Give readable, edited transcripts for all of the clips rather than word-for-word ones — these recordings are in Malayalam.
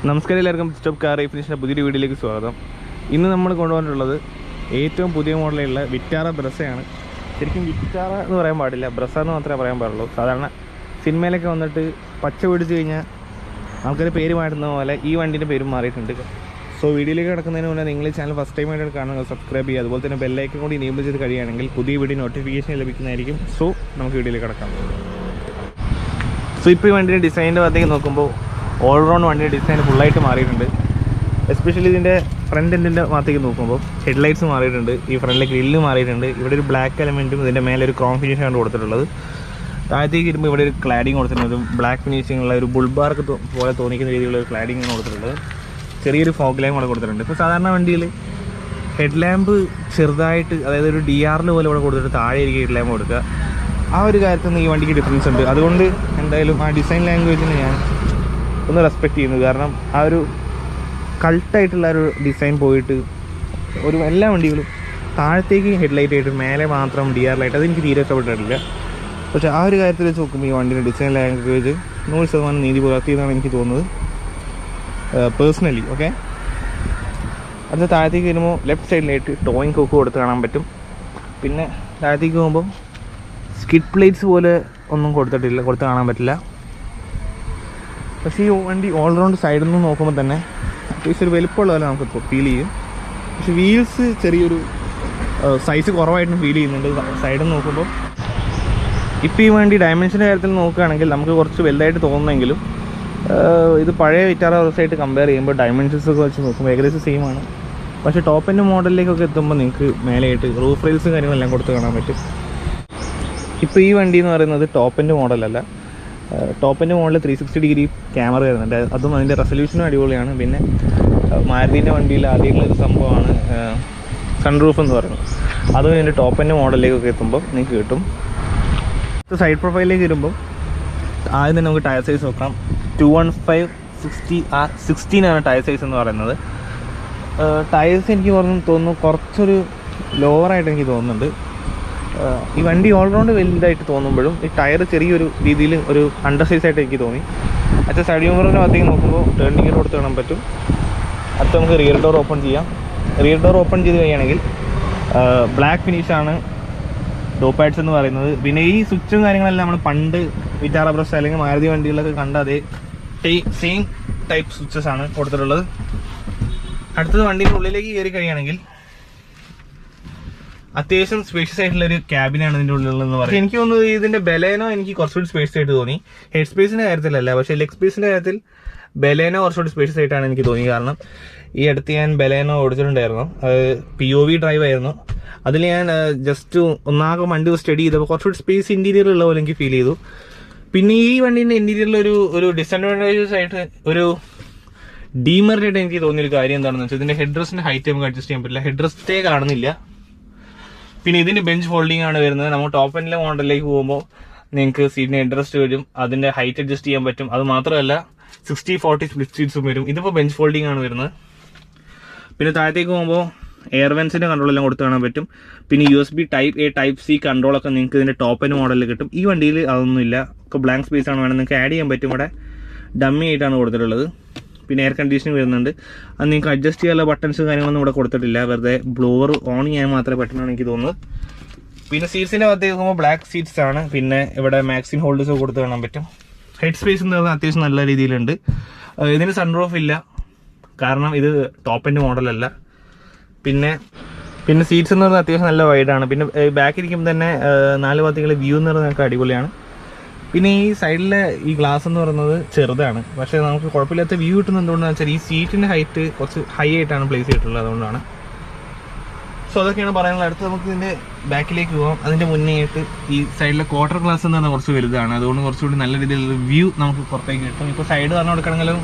നമസ്കാരം, എല്ലാവർക്കും സ്റ്റോപ്പ് കാർ റീഫിനിഷിൻ്റെ പുതിയൊരു വീഡിയോയിലേക്ക് സ്വാഗതം. ഇന്ന് നമ്മൾ കൊണ്ടുവന്നിട്ടുള്ളത് ഏറ്റവും പുതിയ മോഡലുള്ള വിറ്റാറ ബ്രസയാണ്. ശരിക്കും വിറ്റാറ എന്ന് പറയാൻ പാടില്ല, ബ്രസ എന്ന് മാത്രമേ പറയാൻ പാടുള്ളൂ. സാധാരണ സിനിമയിലൊക്കെ വന്നിട്ട് പച്ച പിടിച്ച് കഴിഞ്ഞാൽ ആൾക്കാർ പേര് മാറ്റുന്ന പോലെ ഈ വണ്ടീൻ്റെ പേരും മാറിയിട്ടുണ്ട്. സോ വീഡിയോയിലേക്ക് കിടക്കുന്നതിന് മുന്നേ നിങ്ങൾ ഈ ചാനൽ ഫസ്റ്റ് ടൈം ആയിട്ട് കാണുന്നത് സബ്സ്ക്രൈബ് ചെയ്യുക. അതുപോലെ തന്നെ ബെല്ലൈക്കൺ കൂടി എനേബിൾ ചെയ്ത് കഴിയുകയാണെങ്കിൽ പുതിയ വീഡിയോ നോട്ടിഫിക്കേഷൻ ലഭിക്കുന്നതായിരിക്കും. സോ നമുക്ക് വീഡിയോയിലേക്ക് കിടക്കാം. സോ ഇപ്പോൾ ഈ വണ്ടീൻ്റെ ഡിസൈനിൻ്റെ ഭാഗത്തേക്ക് നോക്കുമ്പോൾ ഓൾറൗണ്ട് വണ്ടിയുടെ ഡിസൈൻ ഫുള്ളായിട്ട് മാറിയിട്ടുണ്ട്. എസ്പെഷ്യലി ഇതിൻ്റെ ഫ്രണ്ട് എൻഡിൻ്റെ ഭാഗത്തേക്ക് നോക്കുമ്പോൾ ഹെഡ്ലൈറ്റ്സ് മാറിയിട്ടുണ്ട്, ഈ ഫ്രണ്ടിലെ ഗ്രില്ല് മാറിയിട്ടുണ്ട്. ഇവിടെ ഒരു ബ്ലാക്ക് എലമെൻറ്റും ഇതിൻ്റെ മേലെ ഒരു ക്രോം ഫിനിഷാണ് കൊടുത്തിട്ടുള്ളത്. താഴത്തേക്ക് വരുമ്പോൾ ഇവിടെ ഒരു ക്ലാഡിങ് കൊടുത്തിട്ടുണ്ട്, ഒരു ബ്ലാക്ക് ഫിനിഷിംഗ് ഉള്ള ഒരു ബുൾബാർക്ക് പോലെ തോന്നിക്കുന്ന രീതിയിലുള്ള ഒരു ക്ലാഡിങ് ആണ് കൊടുത്തിട്ടുള്ളത്. ചെറിയൊരു ഫോഗ് ലാമ്പ് കൂടെ കൊടുത്തിട്ടുണ്ട്. ഇപ്പോൾ സാധാരണ വണ്ടിയിൽ ഹെഡ് ലാമ്പ് ചെറുതായിട്ട്, അതായത് ഒരു DRL പോലെ ഇവിടെ കൊടുത്തിട്ട് താഴെ ആയിരിക്കും ഹെഡ് ലാമ്പ് കൊടുക്കുക. ആ ഒരു കാര്യത്തിൽ നിന്ന് ഈ വണ്ടിക്ക് ഡിഫറൻസ് ഉണ്ട്. അതുകൊണ്ട് എന്തായാലും ആ ഡിസൈൻ ലാംഗ്വേജിന് ഞാൻ ഒന്ന് റെസ്പെക്റ്റ് ചെയ്യുന്നു. കാരണം ആ ഒരു കൾട്ടായിട്ടുള്ള ഒരു ഡിസൈൻ പോയിട്ട് ഒരു എല്ലാ വണ്ടികളും താഴത്തേക്ക് ഹെഡ്ലൈറ്റ് ആയിട്ട് മേലെ മാത്രം DRL ആയിട്ട് അതെനിക്ക് തീരെ ഇഷ്ടപ്പെട്ടിട്ടില്ല. പക്ഷേ ആ ഒരു കാര്യത്തിൽ വെച്ച് നോക്കുമ്പോൾ ഈ വണ്ടിയുടെ ഡിസൈൻ ലാംഗ്വേജ് 100% നീതി പുലർത്തിയെന്നാണ് എനിക്ക് തോന്നുന്നത് പേഴ്സണലി. ഓക്കെ, അത് താഴത്തേക്ക് വരുമ്പോൾ ലെഫ്റ്റ് സൈഡിലായിട്ട് ടോയിങ് കൊക്ക് കൊടുത്ത് കാണാൻ പറ്റും. പിന്നെ താഴത്തേക്ക് പോകുമ്പോൾ സ്കിഡ് പ്ലേറ്റ്സ് പോലെ ഒന്നും കൊടുത്ത് കാണാൻ പറ്റില്ല. പക്ഷേ ഈ വണ്ടി ഓൾറൗണ്ട് സൈഡിൽ നിന്ന് നോക്കുമ്പോൾ തന്നെ അത്യാവശ്യം ഒരു വലുപ്പമുള്ള പോലെ നമുക്ക് ഫീൽ ചെയ്യും. പക്ഷേ വീൽസ് ചെറിയൊരു സൈസ് കുറവായിട്ടും ഫീൽ ചെയ്യുന്നുണ്ട് സൈഡിൽ നിന്ന് നോക്കുമ്പോൾ. ഇപ്പോൾ ഈ വണ്ടി ഡയമെൻഷൻ്റെ കാര്യത്തിൽ നോക്കുകയാണെങ്കിൽ നമുക്ക് കുറച്ച് വലുതായിട്ട് തോന്നുമെങ്കിലും ഇത് പഴയ വിറ്റാറ ബ്രസയായിട്ട് കമ്പയർ ചെയ്യുമ്പോൾ ഡയമെൻഷൻസ് ഒക്കെ വെച്ച് നോക്കുമ്പോൾ ഏകദേശം സെയിം ആണ്. പക്ഷേ ടോപ്പ് എൻഡ് മോഡലിലേക്കൊക്കെ എത്തുമ്പോൾ നിങ്ങൾക്ക് മേലെയായിട്ട് റൂഫ് റെയിൽസും കാര്യങ്ങളെല്ലാം കൊടുത്ത് കാണാൻ പറ്റും. ഇപ്പോൾ ഈ വണ്ടി എന്ന് പറയുന്നത് ടോപ്പ് എൻഡ് മോഡലല്ല. Top end model 360 degree camera വരുന്നുണ്ട്. അതും അതിൻ്റെ റെസൊല്യൂഷനും അടിപൊളിയാണ്. പിന്നെ മാരുതിൻ്റെ വണ്ടിയിൽ ആദ്യമുള്ളൊരു സംഭവമാണ് സൺറൂഫ് എന്ന് പറയുന്നത്. അതും ഇതിൻ്റെ ടോപ്പ് എൻഡ് മോഡലിലേക്കൊക്കെ എത്തുമ്പോൾ നിങ്ങൾക്ക് കിട്ടും. സൈഡ് പ്രൊഫൈലിലേക്ക് വരുമ്പോൾ ആദ്യം തന്നെ നമുക്ക് ടയർ സൈസ് നോക്കാം. 215/60R16 ആണ് ടയർ സൈസ് എന്ന് പറയുന്നത്. ടയേഴ്സ് എനിക്ക് തോന്നുന്നു കുറച്ചൊരു ലോവറായിട്ട് എനിക്ക് തോന്നുന്നുണ്ട്. ഈ വണ്ടി ഓൾറൗണ്ട് വലുതായിട്ട് തോന്നുമ്പോഴും ഈ ടയർ ചെറിയൊരു രീതിയിൽ ഒരു അണ്ടർ സൈസായിട്ട് എനിക്ക് തോന്നി. അച്ഛൻ സൈഡ് മിററിൻ്റെ ഭാഗത്തേക്ക് നോക്കുമ്പോൾ ടേണിംഗ് ഗിയർ കൊടുത്ത് കാണാൻ പറ്റും. അടുത്ത് നമുക്ക് റിയർ ഡോർ ഓപ്പൺ ചെയ്യാം. റിയർ ഡോർ ഓപ്പൺ ചെയ്ത് കഴിയുകയാണെങ്കിൽ ബ്ലാക്ക് ഫിനിഷാണ് ഡോർ പാഡ്സ് എന്ന് പറയുന്നത്. പിന്നെ ഈ സ്വിച്ചും കാര്യങ്ങളെല്ലാം നമ്മൾ പണ്ട് വിറ്റാറ ബ്രസ അല്ലെങ്കിൽ മാരുതി വണ്ടികളിലൊക്കെ കണ്ട അതേ സെയിം ടൈപ്പ് സ്വിച്ചസ് ആണ് കൊടുത്തിട്ടുള്ളത്. അടുത്തത് വണ്ടിയുടെ ഉള്ളിലേക്ക് കയറി കഴിയുകയാണെങ്കിൽ അത്യാവശ്യം സ്പേഷ്യസ് ആയിട്ടുള്ള ഒരു ക്യാബിനാണ് ഇതിൻ്റെ ഉള്ളിലെന്ന് പറയുന്നത്. എനിക്ക് തോന്നുന്നത് ഇതിന്റെ ബലേനോ എനിക്ക് കുറച്ചുകൂടി സ്പേഷ്യസ് ആയിട്ട് തോന്നി. ഹെഡ് സ്പേസിന്റെ കാര്യത്തിലല്ല, പക്ഷേ ലെഗ് സ്പേസിന്റെ കാര്യത്തിൽ ബലേനോ കുറച്ചുകൂടി സ്പേഷ്യസ് ആയിട്ടാണ് എനിക്ക് തോന്നി. കാരണം ഈ അടുത്ത് ഞാൻ ബലേനോ ഓടിച്ചിട്ടുണ്ടായിരുന്നു. POV ഡ്രൈവ് ആയിരുന്നു. അതിൽ ഞാൻ ജസ്റ്റ് ഒന്നാകെ വണ്ടി സ്റ്റഡി ചെയ്തപ്പോൾ കുറച്ചുകൂടി സ്പേസ് ഇന്റീരിയർ ഉള്ള പോലെ എനിക്ക് ഫീൽ ചെയ്തു. പിന്നെ ഈ വണ്ടീൻ്റെ ഇന്റീരിയറിൽ ഒരു ഡിസഡ്വാൻറ്റേജസ് ആയിട്ട് ഒരു ഡീമെറിറ്റ് ആയിട്ട് എനിക്ക് തോന്നിയൊരു കാര്യം എന്താണെന്ന് വെച്ചാൽ ഇതിന്റെ ഹെഡ് റെസ്റ്റിന്റെ ഹൈറ്റ് നമുക്ക് അഡ്ജസ്റ്റ് ചെയ്യാൻ പറ്റില്ല. ഹെഡ് റെസ്റ്റേ കാണുന്നില്ല. പിന്നെ ഇതിന് ബെഞ്ച് ഫോൾഡിംഗ് ആണ് വരുന്നത്. നമ്മൾ ടോപ്പ് എൻഡിലെ മോഡലിലേക്ക് പോകുമ്പോൾ നിങ്ങൾക്ക് സീറ്റിന് ഹെഡ് റെസ്റ്റ് വരും, അതിന്റെ ഹൈറ്റ് അഡ്ജസ്റ്റ് ചെയ്യാൻ പറ്റും. അത് മാത്രമല്ല 60/40 സ്പ്ലിറ്റ് സീറ്റ്സും വരും. ഇതിപ്പോൾ ബെഞ്ച് ഫോൾഡിംഗ് ആണ് വരുന്നത്. പിന്നെ താഴത്തേക്ക് പോകുമ്പോൾ എയർ വെൻസിന്റെ കൺട്രോൾ എല്ലാം കൊടുത്ത് കാണാൻ പറ്റും. പിന്നെ USB Type A Type C കൺട്രോളൊക്കെ നിങ്ങൾക്ക് ഇതിന്റെ ടോപ്പ് എൻഡ് മോഡലിൽ കിട്ടും. ഈ വണ്ടിയിൽ അതൊന്നുമില്ല. ഒക്കെ ബ്ലാങ്ക് സ്പേസ് ആണ്, വേണം നിങ്ങൾക്ക് ആഡ് ചെയ്യാൻ പറ്റും. ഇവിടെ ഡമ്മി ആയിട്ടാണ് കൊടുത്തിട്ടുള്ളത്. പിന്നെ എയർ കണ്ടീഷനിങ് വരുന്നുണ്ട്. അത് നിങ്ങൾക്ക് അഡ്ജസ്റ്റ് ചെയ്യാനുള്ള ബട്ടൺസ് കാര്യങ്ങളൊന്നും ഇവിടെ കൊടുത്തിട്ടില്ല. വെറുതെ ബ്ലോവർ ഓൺ ചെയ്യാൻ മാത്രമേ പറ്റുന്നതാണ് എനിക്ക് തോന്നുന്നത്. പിന്നെ സീറ്റ്സിൻ്റെ ഭാഗത്തേക്ക് നോക്കുമ്പോൾ ബ്ലാക്ക് സീറ്റ്സ് ആണ്. പിന്നെ ഇവിടെ മാക്സിൻ ഹോൾഡേഴ്സ് കൊടുത്ത് കാണാൻ പറ്റും. ഹെഡ് സ്പേസ് എന്ന് പറഞ്ഞാൽ അത്യാവശ്യം നല്ല രീതിയിലുണ്ട്. ഇതിന് സൺറൂഫ് ഇല്ല, കാരണം ഇത് ടോപ്പ് എൻഡ് മോഡലല്ല. പിന്നെ സീറ്റ്സ് എന്ന് പറഞ്ഞാൽ അത്യാവശ്യം നല്ല വൈഡാണ്. പിന്നെ ബാക്കിരിക്കുമ്പോൾ തന്നെ 4 ഭാഗത്തേക്കുള്ള വ്യൂ എന്ന് പറഞ്ഞാൽ നമുക്ക് അടിപൊളിയാണ്. പിന്നെ ഈ സൈഡിലെ ഈ ഗ്ലാസ് എന്ന് പറയുന്നത് ചെറുതാണ്, പക്ഷേ നമുക്ക് കുഴപ്പമില്ലാത്ത വ്യൂ കിട്ടുന്നത് എന്തുകൊണ്ടാണെന്ന് വെച്ചാൽ ഈ സീറ്റിൻ്റെ ഹൈറ്റ് കുറച്ച് ഹൈ ആയിട്ടാണ് പ്ലേസ് ചെയ്തിട്ടുള്ളത്, അതുകൊണ്ടാണ്. സോ അതൊക്കെയാണ് പറയാനുള്ളത്. അടുത്ത് നമുക്ക് ഇതിൻ്റെ ബാക്കിലേക്ക് പോകാം. അതിൻ്റെ മുന്നേ ആയിട്ട് ഈ സൈഡിലെ ക്വാർട്ടർ ഗ്ലാസ് എന്ന് പറഞ്ഞാൽ കുറച്ച് വലുതാണ്. അതുകൊണ്ട് കുറച്ചുകൂടി നല്ല രീതിയിലുള്ള വ്യൂ നമുക്ക് പുറത്തേക്ക് കിട്ടും. ഇപ്പോൾ സൈഡ് പറഞ്ഞു കൊടുക്കണമെങ്കിലും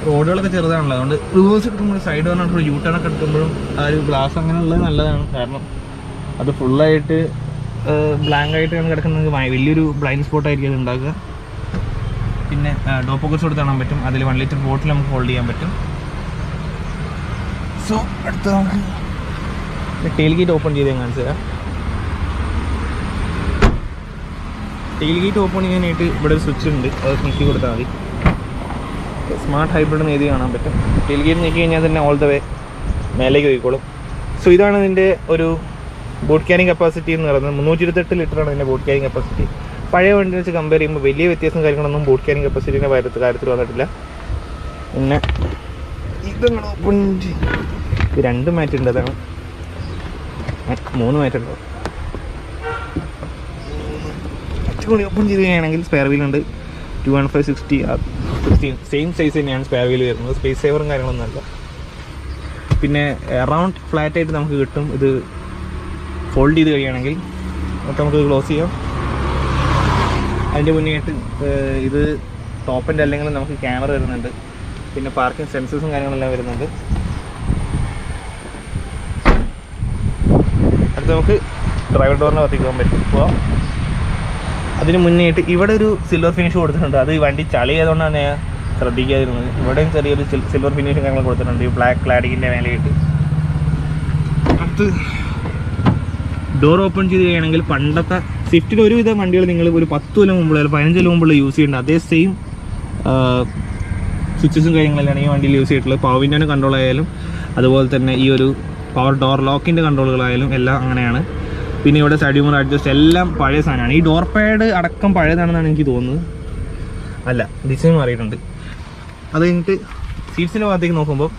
റോഡുകളൊക്കെ ചെറുതാണല്ലോ, അതുകൊണ്ട് റിവേഴ്സ് എടുക്കുമ്പോൾ സൈഡ് പറഞ്ഞിട്ട് U-ടേൺ ഒക്കെ എടുക്കുമ്പോഴും ആ ഒരു ഗ്ലാസ് അങ്ങനെയുള്ളത് നല്ലതാണ്. കാരണം അത് ഫുള്ളായിട്ട് ബ്ലാങ്ക് ആയിട്ടാണ് കിടക്കുന്നത്, വലിയൊരു ബ്ലൈൻഡ് സ്പോട്ട് ആയിരിക്കും അത് ഉണ്ടാക്കുക. പിന്നെ ഡോർ പോക്കറ്റ്സ് കൊടുത്ത് കാണാൻ പറ്റും. അതിൽ 1 ലിറ്റർ ബോട്ടിൽ നമുക്ക് ഹോൾഡ് ചെയ്യാൻ പറ്റും. സോ അടുത്ത നമുക്ക് ടെയിൽ ഗേറ്റ് ഓപ്പൺ ചെയ്ത് ഞാൻ കാണിച്ചു തരാം. ടെയിൽ ഗേറ്റ് ഓപ്പൺ ചെയ്യാനായിട്ട് ഇവിടെ ഒരു സ്വിച്ച് ഉണ്ട്, അത് നീക്കി കൊടുത്താൽ മതി. സ്മാർട്ട് ഹൈബ്രിഡ് എന്ന് എഴുതി കാണാൻ പറ്റും. ടെയിൽ ഗേറ്റ് നീക്കി കഴിഞ്ഞാൽ തന്നെ ഓൾ ദ വേ മേലേക്ക് പോയിക്കോളും. സോ ഇതാണ് ഇതിൻ്റെ ഒരു ബോട്ട് ക്യാരിങ് കപ്പാസിറ്റി എന്ന് പറയുന്നത്. 328 ലിറ്ററാണ് ഇതിൻ്റെ ബോട്ട് ക്യാരിങ് കപ്പാസിറ്റി. പഴയ വണ്ടി വെച്ച് കമ്പയർ ചെയ്യുമ്പോൾ വലിയ വ്യത്യാസം കാര്യങ്ങളൊന്നും ബോട്ട് ക്യാരിങ് കപ്പാസിറ്റിൻ്റെ കാര്യത്തിൽ വന്നിട്ടില്ല. പിന്നെ ഇതങ്ങനെ ഓപ്പൺ ഇത് 2 മാറ്റ് ഉണ്ട്, അതാണ് 3 മാറ്റ് ഉണ്ടോ. കുറച്ചുകൂടി ഓപ്പൺ ചെയ്ത് കഴിയുകയാണെങ്കിൽ സ്പെയർ വീലുണ്ട് 215/60 സെയിം സൈസ് തന്നെയാണ് സ്പെയർ വീൽ വരുന്നത്. സ്പേസ് സേവറും കാര്യങ്ങളൊന്നും അല്ല. പിന്നെ അറൗണ്ട് ഫ്ലാറ്റ് ആയിട്ട് നമുക്ക് കിട്ടും. ഇത് ഫോൾഡ് ചെയ്ത് കഴിയുകയാണെങ്കിൽ നമുക്ക് ക്ലോസ് ചെയ്യാം. അതിൻ്റെ മുന്നേ ആയിട്ട് ഇത് ടോപ്പിൻ്റെ അല്ലെങ്കിൽ നമുക്ക് ക്യാമറ വരുന്നുണ്ട്. പിന്നെ പാർക്കിംഗ് സെൻസേഴ്സും കാര്യങ്ങളെല്ലാം വരുന്നുണ്ട്. അടുത്ത് നമുക്ക് ഡ്രൈവർ ഡോറിനെ കത്തിക്കാൻ പറ്റും. അപ്പോൾ അതിന് മുന്നേ ആയിട്ട് ഇവിടെ ഒരു സിൽവർ ഫിനിഷ് കൊടുത്തിട്ടുണ്ട്. അത് ഈ വണ്ടി ചളി ആയതുകൊണ്ടാണ് ഞാൻ ശ്രദ്ധിക്കാതിരുന്നത്. ഇവിടെയും ചെറിയൊരു സിൽവർ ഫിനിഷും കാര്യങ്ങൾ കൊടുത്തിട്ടുണ്ട് ഈ ബ്ലാക്ക് ക്ലാഡിങ്ങിൻ്റെ മേലെയായിട്ട്. അടുത്ത് ഡോർ ഓപ്പൺ ചെയ്ത് കഴിയുകയാണെങ്കിൽ പണ്ടത്തെ സ്വിഫ്റ്റിൻ്റെ ഒരുവിധ വണ്ടികൾ നിങ്ങൾ ഒരു 10 കൊല്ലം മുമ്പുള്ള 15 കൊല്ലം മുമ്പുള്ള യൂസ് ചെയ്യുന്നുണ്ട് അതേ സെയിം സ്വിച്ചസും കാര്യങ്ങളെല്ലാം ഈ വണ്ടിയിൽ യൂസ് ചെയ്തിട്ടുള്ളത്. പവർ വിൻഡോൻ്റെ കൺട്രോൾ ആയാലും അതുപോലെ തന്നെ ഈ ഒരു പവർ ഡോർ ലോക്കിൻ്റെ കൺട്രോളുകളായാലും എല്ലാം അങ്ങനെയാണ്. പിന്നെ ഇവിടെ സൈഡ് മിറർ അഡ്ജസ്റ്റ് എല്ലാം പഴയ സാധനമാണ്. ഈ ഡോർ പാഡ് അടക്കം പഴയതാണെന്നാണ് എനിക്ക് തോന്നുന്നത്. അല്ല, ഡിസൈൻ മാറിയിട്ടുണ്ട്. അത് കഴിഞ്ഞിട്ട് സീറ്റ്സിൻ്റെ ഭാഗത്തേക്ക് നോക്കുമ്പോൾ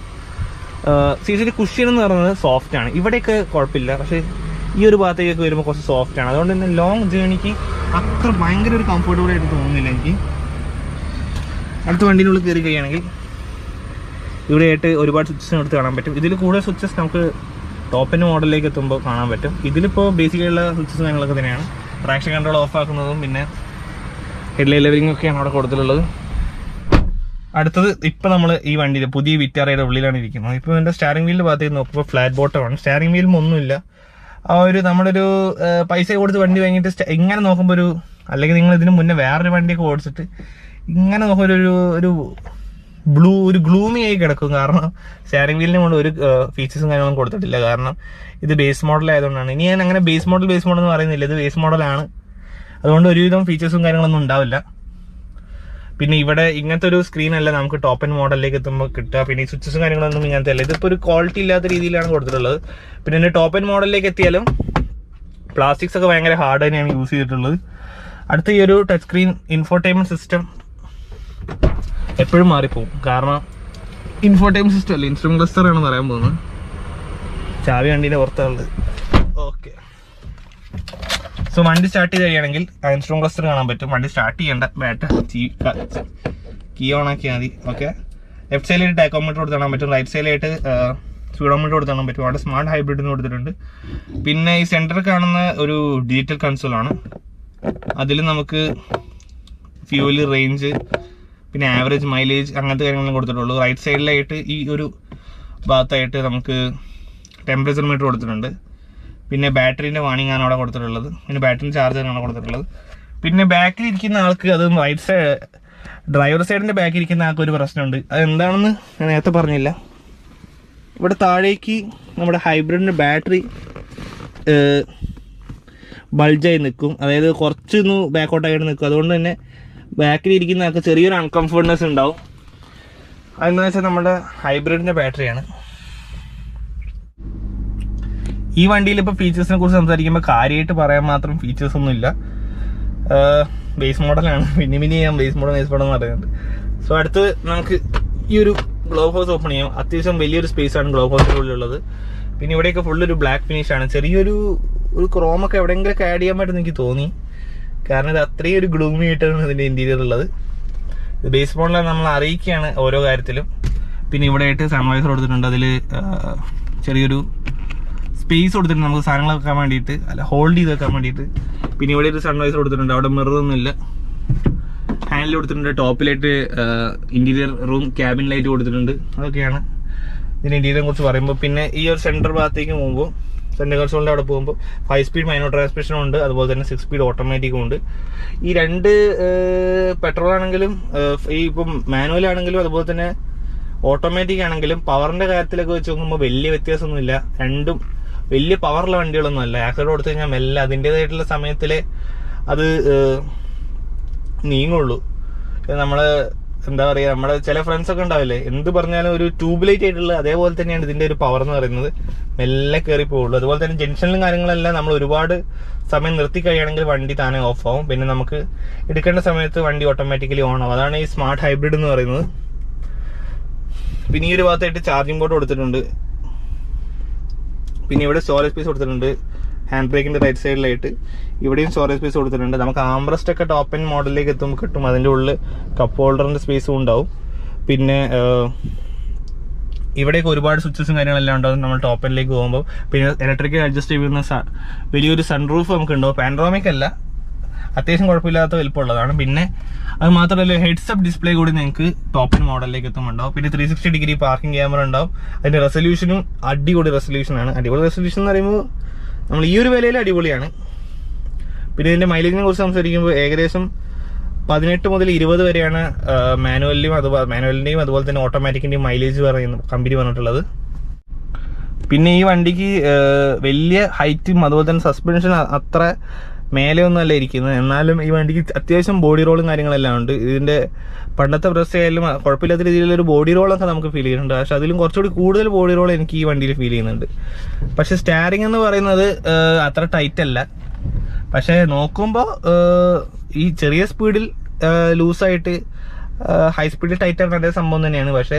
സീറ്റ്സിൻ്റെ കുഷ്യൻ എന്ന് പറയുന്നത് സോഫ്റ്റാണ്. ഇവിടെയൊക്കെ കുഴപ്പമില്ല, പക്ഷേ ഈ ഒരു ഭാഗത്തേക്കൊക്കെ വരുമ്പോൾ കുറച്ച് സോഫ്റ്റാണ്. അതുകൊണ്ട് തന്നെ ലോങ് ജേണിക്ക് അത്ര ഭയങ്കര ഒരു കംഫർട്ടബിൾ ആയിട്ട് തോന്നുന്നില്ല എനിക്ക്. അടുത്ത വണ്ടിയിനുള്ളിൽ കയറി കഴിയുകയാണെങ്കിൽ ഇവിടെയായിട്ട് ഒരുപാട് സ്വിച്ചസ് എടുത്ത് കാണാൻ പറ്റും. ഇതിൽ കൂടുതൽ സ്വിച്ചസ് നമുക്ക് ടോപ്പിൻ്റെ മോഡലിലേക്ക് എത്തുമ്പോൾ കാണാൻ പറ്റും. ഇതിലിപ്പോൾ ബേസിക്കലിയുള്ള സ്വിച്ചസ് കാര്യങ്ങളൊക്കെ തന്നെയാണ്. ട്രാക്ഷൻ കൺട്രോൾ ഓഫ് ആക്കുന്നതും പിന്നെ ഹെഡ്ലൈറ്റ് ലെവലിംഗ് ഒക്കെയാണ് അവിടെ കൊടുത്തിട്ടുള്ളത്. അടുത്തത് ഇപ്പോൾ നമ്മൾ ഈ വണ്ടിയിൽ പുതിയ വിറ്റാറയുടെ ഉള്ളിലാണ് ഇരിക്കുന്നത്. ഇപ്പോൾ എൻ്റെ സ്റ്റാറിംഗ് വീലിൻ്റെ ഭാഗത്തേക്ക് നോക്കുമ്പോൾ ഫ്ലാറ്റ് ബോട്ടമാണ്. സ്റ്റാറിംഗ് വീലും ഒന്നുമില്ല. ആ ഒരു നമ്മളൊരു പൈസ കൊടുത്ത് വണ്ടി വാങ്ങിയിട്ട് ഇങ്ങനെ നോക്കുമ്പോൾ ഒരു, അല്ലെങ്കിൽ നിങ്ങൾ ഇതിന് മുന്നേ വേറൊരു വണ്ടിയൊക്കെ ഓടിച്ചിട്ട് ഇങ്ങനെ നോക്കുമ്പോൾ ഒരു ഗ്ലൂമി ആയി കിടക്കും. കാരണം സ്റ്റാറിംഗ് വീലിന് കൊണ്ട് ഒരു ഫീച്ചേഴ്സും കാര്യങ്ങളും കൊടുത്തിട്ടില്ല. കാരണം ഇത് ബേസ് മോഡൽ ആയതുകൊണ്ടാണ്. ഇനി ഞാൻ അങ്ങനെ ബേസ് മോഡൽ എന്ന് പറയുന്നില്ല, ഇത് ബേസ് മോഡലാണ്. അതുകൊണ്ട് ഒരുവിധം ഫീച്ചേഴ്സും കാര്യങ്ങളൊന്നും ഉണ്ടാവില്ല. പിന്നെ ഇവിടെ ഇങ്ങനത്തെ ഒരു സ്ക്രീൻ അല്ല നമുക്ക് ടോപ്പ് ആൻഡ് മോഡലിലേക്ക് എത്തുമ്പോൾ കിട്ടുക. പിന്നെ ഈ സ്വിച്ചസും കാര്യങ്ങളൊന്നും ഇങ്ങനത്തെ അല്ല. ഇതിപ്പോൾ ഒരു ക്വാളിറ്റി ഇല്ലാത്ത രീതിയിലാണ് കൊടുത്തിട്ടുള്ളത്. പിന്നെ എൻ്റെ ടോപ്പ് ആൻഡ് മോഡലിലേക്ക് എത്തിയാലും പ്ലാസ്റ്റിക്സ് ഒക്കെ ഭയങ്കര ഹാർഡ് തന്നെയാണ് യൂസ് ചെയ്തിട്ടുള്ളത്. അടുത്ത ഈ ഒരു ടച്ച് സ്ക്രീൻ ഇൻഫോർടൈൻമെന്റ് സിസ്റ്റം എപ്പോഴും മാറിപ്പോകും. കാരണം ഇൻഫോർടൈൻമെന്റ് സിസ്റ്റം അല്ല, ഇൻസ്ട്രുമെന്റ് ക്ലസ്റ്റർ ആണെന്ന് പറയാൻ പോകുന്നത്. ചാവി വണ്ടീൻ്റെ പുറത്തുള്ളത്. ഓക്കെ, സോ വണ്ടി സ്റ്റാർട്ട് ചെയ്ത് കഴിയുകയാണെങ്കിൽ ഇൻസ്ട്രുമെന്റ് ക്ലസ്റ്റർ കാണാൻ പറ്റും. വണ്ടി സ്റ്റാർട്ട് ചെയ്യേണ്ട കീ ഓൺ ആക്കിയാൽ മതി. ഓക്കെ, ലെഫ്റ്റ് സൈഡിലായിട്ട് ടാക്കോമീറ്റർ കൊടുത്ത് കാണാൻ പറ്റും. റൈറ്റ് സൈഡിലായിട്ട് സ്പീഡോമീറ്റർ കൊടുത്ത് കാണാൻ പറ്റും. അവിടെ സ്മാർട്ട് ഹൈബ്രിഡിന് കൊടുത്തിട്ടുണ്ട്. പിന്നെ ഈ സെൻറ്ററിൽ കാണുന്ന ഒരു ഡിജിറ്റൽ കൺസോളാണ്. അതിൽ നമുക്ക് ഫ്യൂവൽ, റേഞ്ച്, പിന്നെ ആവറേജ് മൈലേജ് അങ്ങനത്തെ കാര്യങ്ങളും കൊടുത്തിട്ടുള്ളൂ. റൈറ്റ് സൈഡിലായിട്ട് ഈ ഒരു ഭാഗത്തായിട്ട് നമുക്ക് ടെമ്പറേച്ചർ മീറ്റർ കൊടുത്തിട്ടുണ്ട്. പിന്നെ ബാറ്ററീൻ്റെ വാണിംഗ് ആണ് അവിടെ കൊടുത്തിട്ടുള്ളത്. പിന്നെ ബാറ്ററി ചാർജറാണ് കൊടുത്തിട്ടുള്ളത്. പിന്നെ ബാക്കിൽ ഇരിക്കുന്ന ആൾക്ക്, അത് റൈറ്റ് സൈഡ് ഡ്രൈവർ സൈഡിൻ്റെ ബാക്കിൽ ഇരിക്കുന്ന ആൾക്ക് ഒരു പ്രശ്നമുണ്ട്. അതെന്താണെന്ന് ഞാൻ നേരത്തെ പറഞ്ഞില്ല. ഇവിടെ താഴേക്ക് നമ്മുടെ ഹൈബ്രിഡിൻ്റെ ബാറ്ററി ബൾജായി നിൽക്കും. അതായത് കുറച്ചൊന്ന് ബാക്കോട്ടായിട്ട് നിൽക്കും. അതുകൊണ്ട് തന്നെ ബാക്കിൽ ഇരിക്കുന്ന ആൾക്ക് ചെറിയൊരു അൺകംഫർട്ട്നെസ് ഉണ്ടാവും. അതെന്താണെന്ന് വെച്ചാൽ നമ്മുടെ ഹൈബ്രിഡിൻ്റെ ബാറ്ററിയാണ്. ഈ വണ്ടിയിൽ ഇപ്പോൾ ഫീച്ചേഴ്സിനെ കുറിച്ച് സംസാരിക്കുമ്പോൾ കാര്യമായിട്ട് പറയാൻ മാത്രം ഫീച്ചേഴ്സ് ഒന്നും ഇല്ല. ബേസ് മോഡലാണ്. പിന്നെ ഞാൻ ബേസ് മോഡൽ എന്ന് പറയുന്നത്. സോ അടുത്ത് നമുക്ക് ഈ ഒരു ഗ്ലോവ് ഹൗസ് ഓപ്പൺ ചെയ്യാം. അത്യാവശ്യം വലിയൊരു സ്പേസ് ആണ് ഗ്ലോവ് ഹൗസിനുള്ളിലുള്ളത്. പിന്നെ ഇവിടെയൊക്കെ ഫുള്ളൊരു ബ്ലാക്ക് ഫിനിഷാണ്. ചെറിയൊരു ക്രോമൊക്കെ എവിടെയെങ്കിലൊക്കെ ആഡ് ചെയ്യാൻ പറ്റുമെന്ന് എനിക്ക് തോന്നി. കാരണം ഇത് അത്രയും ഒരു ഗ്ലൂമി ആയിട്ടാണ് ഇതിൻ്റെ ഇൻറ്റീരിയർ ഉള്ളത്. ഇത് ബേസ് മോഡലാണ്, നമ്മൾ അറിയിക്കുകയാണ് ഓരോ കാര്യത്തിലും. പിന്നെ ഇവിടെ ആയിട്ട് സൺവൈസർ കൊടുത്തിട്ടുണ്ട്. അതിൽ ചെറിയൊരു സ്പേസ് കൊടുത്തിട്ടുണ്ട് നമുക്ക് സാധനങ്ങൾ വെക്കാൻ വേണ്ടിയിട്ട്, അല്ല ഹോൾഡ് ചെയ്ത് വെക്കാൻ വേണ്ടിയിട്ട്. പിന്നെ ഇവിടെ ഒരു സൺവൈസർ കൊടുത്തിട്ടുണ്ട്. അവിടെ മിററൊന്നുമില്ല. ഹാൻഡിൽ കൊടുത്തിട്ടുണ്ട്. ടോപ്പിലായിട്ട് ഇൻറ്റീരിയർ റൂം ക്യാബിൻ ലൈറ്റ് കൊടുത്തിട്ടുണ്ട്. അതൊക്കെയാണ് ഇതിൻ്റെ ഇൻറ്റീരിയറിനെ കുറിച്ച് പറയുമ്പോൾ. പിന്നെ ഈ ഒരു സെൻറ്റർ ഭാഗത്തേക്ക് പോകുമ്പോൾ, സെൻറ്റർ കൺസോളിൻ്റെ അവിടെ പോകുമ്പോൾ 5 സ്പീഡ് മാനുവൽ ട്രാൻസ്മിഷനും ഉണ്ട്. അതുപോലെ തന്നെ 6 സ്പീഡ് ഓട്ടോമാറ്റിക്കും ഉണ്ട്. ഈ 2 പെട്രോൾ ആണെങ്കിലും ഈ ഇപ്പം മാനുവൽ ആണെങ്കിലും അതുപോലെ തന്നെ ഓട്ടോമാറ്റിക് ആണെങ്കിലും പവറിൻ്റെ കാര്യത്തിലൊക്കെ വെച്ച് നോക്കുമ്പോൾ വലിയ വ്യത്യാസമൊന്നുമില്ല. രണ്ടും വലിയ പവറുള്ള വണ്ടികളൊന്നും അല്ല. ആക്സിഡന്റ് കൊടുത്തു കഴിഞ്ഞാൽ മെല്ലെ അതിൻ്റെതായിട്ടുള്ള സമയത്തിലെ അത് നീങ്ങുള്ളൂ. നമ്മൾ എന്താ പറയുക, നമ്മുടെ ചില ഫ്രണ്ട്സ് ഒക്കെ ഉണ്ടാവില്ലേ, എന്ത് പറഞ്ഞാലും ഒരു ട്യൂബ് ലൈറ്റ് ആയിട്ടുള്ള അതേപോലെ തന്നെയാണ് ഇതിന്റെ ഒരു പവർ എന്ന് പറയുന്നത്. മെല്ലെ കയറി പോകുള്ളൂ. അതുപോലെ തന്നെ ജംഗ്ഷനിലും കാര്യങ്ങളെല്ലാം നമ്മൾ ഒരുപാട് സമയം നിർത്തി കഴിയുകയാണെങ്കിൽ വണ്ടി താനെ ഓഫ് ആവും. പിന്നെ നമുക്ക് എടുക്കേണ്ട സമയത്ത് വണ്ടി ഓട്ടോമാറ്റിക്കലി ഓൺ ആവും. അതാണ് ഈ സ്മാർട്ട് ഹൈബ്രിഡ് എന്ന് പറയുന്നത്. പിന്നെ ഈ ഒരു ഭാഗത്തായിട്ട് ചാർജിങ് പോർട്ട് കൊടുത്തിട്ടുണ്ട്. പിന്നെ ഇവിടെ സ്റ്റോറേജ് സ്പേസ് കൊടുത്തിട്ടുണ്ട്. ഹാൻഡ് ബ്രേക്കിന്റെ റൈറ്റ് സൈഡിലായിട്ട് ഇവിടെയും സ്റ്റോറേജ് സ്പേസ് കൊടുത്തിട്ടുണ്ട്. നമുക്ക് ആംബ്രസ്റ്റ് ഒക്കെ ടോപ്പ് എൻഡ് മോഡലിലേക്ക് എത്തുമ്പോൾ കിട്ടും. അതിൻ്റെ ഉള്ളിൽ കപ്പ് ഹോൾഡറിന്റെ സ്പേസും ഉണ്ടാവും. പിന്നെ ഇവിടെയൊക്കെ ഒരുപാട് സ്വിച്ചസും കാര്യങ്ങളെല്ലാം ഉണ്ടാവും നമ്മൾ ടോപ്പ് എൻഡിലേക്ക് പോകുമ്പോൾ. പിന്നെ ഇലക്ട്രിക്കൽ അഡ്ജസ്റ്റ് ചെയ്യുന്ന വലിയൊരു സൺറൂഫ് നമുക്ക് ഉണ്ടാവും. പാനറോമിക് അല്ല, അത്യാവശ്യം കുഴപ്പമില്ലാത്ത വലുപ്പമുള്ളതാണ്. പിന്നെ അത് മാത്രമല്ല ഹെഡ്സപ്പ് ഡിസ്പ്ലേ കൂടി നിങ്ങൾക്ക് ടോപ്പ് എൻഡ് മോഡലിലേക്ക് എത്തുന്നുണ്ടാവും. പിന്നെ 360 ഡിഗ്രി പാർക്കിംഗ് ക്യാമറ ഉണ്ടാവും. അതിന്റെ റെസൊല്യൂഷനും അടിപൊളി റെസൊല്യൂഷനാണ്. അടിപൊളി റെസൊല്യൂഷൻ എന്ന് പറയുമ്പോൾ നമ്മൾ ഈ ഒരു വിലയിൽ അടിപൊളിയാണ്. പിന്നെ ഇതിന്റെ മൈലേജിനെ കുറിച്ച് സംസാരിക്കുമ്പോൾ ഏകദേശം 18 മുതൽ 20 വരെയാണ് മാനുവലിന്റെയും അതുപോലെ തന്നെ ഓട്ടോമാറ്റിക്കിന്റെയും മൈലേജ് കമ്പനി പറഞ്ഞിട്ടുള്ളത്. പിന്നെ ഈ വണ്ടിക്ക് വലിയ ഹൈറ്റും അതുപോലെ തന്നെ സസ്പെൻഷൻ അത്ര മേലെ ഒന്നും അല്ല ഇരിക്കുന്നത്. എന്നാലും ഈ വണ്ടിക്ക് അത്യാവശ്യം ബോഡി റോളും കാര്യങ്ങളെല്ലാം ഉണ്ട്. ഇതിന്റെ പണ്ടത്തെ പ്രസ് ആയാലും കുഴപ്പമില്ലാത്ത രീതിയിലൊരു ബോഡി റോളൊക്കെ നമുക്ക് ഫീൽ ചെയ്യുന്നുണ്ട്. പക്ഷെ അതിലും കുറച്ചുകൂടി കൂടുതൽ ബോഡി റോൾ എനിക്ക് ഈ വണ്ടിയിൽ ഫീൽ ചെയ്യുന്നുണ്ട്. പക്ഷെ സ്റ്റാരിങ് എന്ന് പറയുന്നത് അത്ര ടൈറ്റ് അല്ല. പക്ഷെ നോക്കുമ്പോൾ ഈ ചെറിയ സ്പീഡിൽ ലൂസായിട്ട് ഹൈ സ്പീഡിൽ ടൈറ്റ് ആകുന്ന അതേ സംഭവം തന്നെയാണ്. പക്ഷെ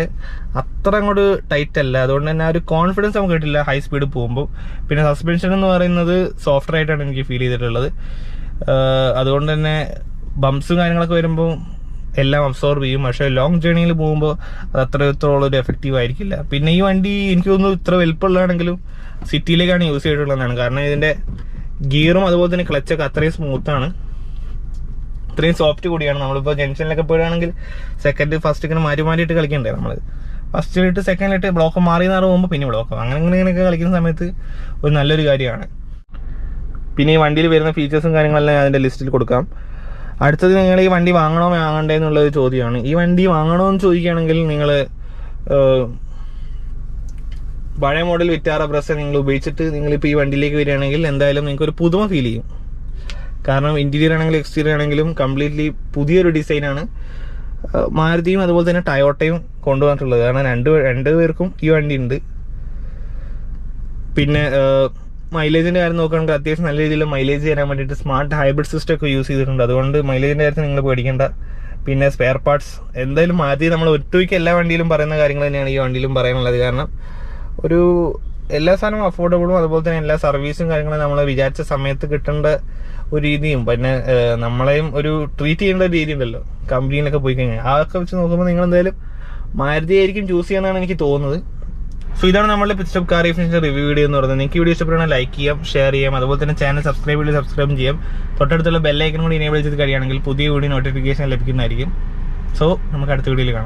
അത്ര അങ്ങോട്ട് ടൈറ്റ് അല്ല. അതുകൊണ്ട് തന്നെ ആ ഒരു കോൺഫിഡൻസ് നമുക്ക് കിട്ടില്ല ഹൈ സ്പീഡ് പോകുമ്പോൾ. പിന്നെ സസ്പെൻഷൻ എന്ന് പറയുന്നത് സോഫ്റ്റ് ആയിട്ടാണ് എനിക്ക് ഫീൽ ചെയ്തിട്ടുള്ളത്. അതുകൊണ്ട് തന്നെ ബംപ്സും കാര്യങ്ങളൊക്കെ വരുമ്പോൾ എല്ലാം അബ്സോർബ് ചെയ്യും. പക്ഷെ ലോങ് ജേണിയിൽ പോകുമ്പോൾ അത് അത്രത്തോളം ഒരു എഫക്റ്റീവ് ആയിരിക്കില്ല. പിന്നെ ഈ വണ്ടി എനിക്ക് തോന്നുന്നു ഇത്ര വലുപ്പമുള്ളതാണെങ്കിലും സിറ്റിയിലേക്കാണ് യൂസ് ചെയ്തിട്ടുള്ളതാണ്. കാരണം ഇതിന്റെ ഗിയറും അതുപോലെ തന്നെ ക്ലച്ചൊക്കെ അത്രയും സ്മൂത്താണ്, ഇത്രയും സോഫ്റ്റ് കൂടിയാണ്. നമ്മളിപ്പോൾ ജംഗ്ഷനിലൊക്കെ പോവുകയാണെങ്കിൽ സെക്കൻഡ് ഫസ്റ്റ് ഇങ്ങനെ മാറിയിട്ട് കളിക്കണ്ടേ. നമ്മൾ ഫസ്റ്റിലിട്ട് സെക്കൻഡിലിട്ട് ബ്ലോക്ക് മാറി പോകുമ്പോൾ പിന്നെ ബ്ലോക്ക് അങ്ങനെയൊക്കെ കളിക്കുന്ന സമയത്ത് ഒരു നല്ലൊരു കാര്യമാണ്. പിന്നെ ഈ വണ്ടിയിൽ വരുന്ന ഫീച്ചേഴ്സും കാര്യങ്ങളെല്ലാം അതിന്റെ ലിസ്റ്റിൽ കൊടുക്കാം. അടുത്തത് നിങ്ങൾ ഈ വണ്ടി വാങ്ങണോ വാങ്ങണ്ടേ എന്നുള്ളൊരു ചോദ്യമാണ്. ഈ വണ്ടി വാങ്ങണോ എന്ന് ചോദിക്കുകയാണെങ്കിൽ നിങ്ങൾ പഴയ മോഡൽ വിറ്റാറ പ്രസ് നിങ്ങൾ ഉപയോഗിച്ചിട്ട് നിങ്ങളിപ്പോൾ ഈ വണ്ടിയിലേക്ക് വരികയാണെങ്കിൽ എന്തായാലും നിങ്ങൾക്ക് ഒരു പുതുമ ഫീൽ ചെയ്യും. കാരണം ഇന്റീരിയർ ആണെങ്കിലും എക്സ്റ്റീരിയർ ആണെങ്കിലും കംപ്ലീറ്റ്ലി പുതിയൊരു ഡിസൈനാണ് മാരുതിയും അതുപോലെ തന്നെ ടയോട്ടയും കൊണ്ടുവന്നിട്ടുള്ളത്. കാരണം രണ്ട് പേർക്കും ഈ വണ്ടി ഉണ്ട്. പിന്നെ മൈലേജിന്റെ കാര്യം നോക്കുകയാണെങ്കിൽ അത്യാവശ്യം നല്ല രീതിയിൽ മൈലേജ് തരാൻ വേണ്ടിയിട്ട് സ്മാർട്ട് ഹൈബ്രിഡ് സിസ്റ്റം ഒക്കെ യൂസ് ചെയ്തിട്ടുണ്ട്. അതുകൊണ്ട് മൈലേജിന്റെ കാര്യത്തിൽ നിങ്ങൾ പേടിക്കേണ്ട. പിന്നെ സ്പെയർ പാർട്സ് എന്തായാലും മാരുതി നമ്മൾ ഒറ്റയ്ക്ക് എല്ലാ വണ്ടിയിലും പറയുന്ന കാര്യങ്ങൾ തന്നെയാണ് ഈ വണ്ടിയിലും പറയാനുള്ളത്. കാരണം ഒരു എല്ലാ സാധനവും അഫോർഡബിളും അതുപോലെ തന്നെ എല്ലാ സർവീസും കാര്യങ്ങളും നമ്മൾ വിചാരിച്ച സമയത്ത് കിട്ടേണ്ട ഒരു രീതിയും പിന്നെ നമ്മളെയും ഒരു ട്രീറ്റ് ചെയ്യേണ്ട ഒരു രീതി ഉണ്ടല്ലോ കമ്പനിയിലൊക്കെ പോയി കഴിഞ്ഞാൽ. അതൊക്കെ വെച്ച് നോക്കുമ്പോൾ നിങ്ങൾ എന്തായാലും മാരുതി ആയിരിക്കും ചൂസ് ചെയ്യാനാണ് എനിക്ക് തോന്നുന്നത്. സോ ഇതാണ് നമ്മുടെ പിസ്റ്റോപ്പ് കാർ എഫിഷ്യൻസി റിവ്യൂ വീഡിയോ എന്ന് പറയുന്നത്. നിങ്ങൾക്ക് വീഡിയോ ഇഷ്ടപ്പെടുകയാണെങ്കിൽ ലൈക്ക് ചെയ്യാം, ഷെയർ ചെയ്യാം, അതുപോലെ തന്നെ ചാനൽ സബ്സ്ക്രൈബ് ചെയ്യാം. തൊട്ടടുത്തുള്ള ബെല്ലൈക്കൺ കൂടി ഇനേബിൾ ചെയ്ത് കഴിയുകയാണെങ്കിൽ പുതിയ വീഡിയോ നോട്ടിഫിക്കേഷൻ ലഭിക്കുന്നതായിരിക്കും. സോ നമുക്ക് അടുത്ത വീഡിയോയിൽ കാണാം.